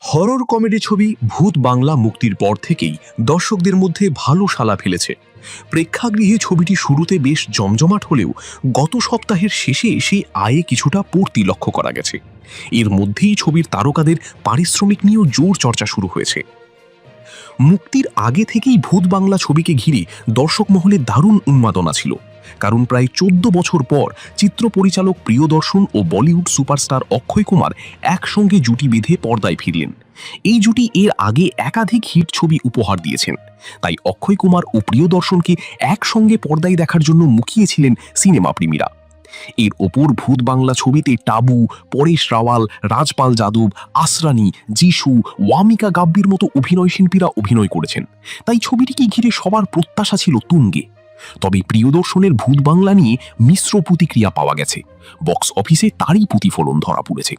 Horror comedy ছবি ভূত বাংলা মুক্তির পর থেকেই দর্শকদের মধ্যে ভালো সাড়া ফেলেছে। প্রেক্ষাগৃহে ছবিটি শুরুতে বেশ জমজমাট হলেও গত সপ্তাহের শেষে এসে আয়ে কিছুটা পড়তি লক্ষ্য করা গেছে। এর মধ্যেই ছবির তারকাদের পারিশ্রমিক নিয়েও জোর চর্চা শুরু হয়েছে। মুক্তির আগে থেকেই ভূত বাংলা ছবিকে ঘিরে দর্শক মহলে দারুণ উন্মাদনা ছিল, কারণ প্রায় 14 বছর পর চিত্র পরিচালক প্রিয়দর্শন ও বলিউড সুপারস্টার অক্ষয় কুমার একসঙ্গে জুটি বেঁধে পর্দায় ফিরলেন। এই জুটি এর আগে একাধিক হিট ছবি উপহার দিয়েছেন, তাই অক্ষয় কুমার ও প্রিয়দর্শনকে একসঙ্গে পর্দায় দেখার জন্য মুখিয়েছিলেন সিনেমা প্রেমীরা। এর ওপর ভূত বাংলা ছবিতে টাবু, পরেশ রাওয়াল, রাজপাল যাদব, আসরানি, যিশু, ওয়ামিকা গাব্বির মতো অভিনয় শিল্পীরা অভিনয় করেছেন, তাই ছবিটিকে ঘিরে সবার প্রত্যাশা ছিল তুঙ্গে। তবে প্রিয়দর্শনের ভূত বাংলা নিয়ে মিশ্র প্রতিক্রিয়া পাওয়া গেছে। বক্স অফিসে তারই প্রতিফলন ধরা পড়েছে।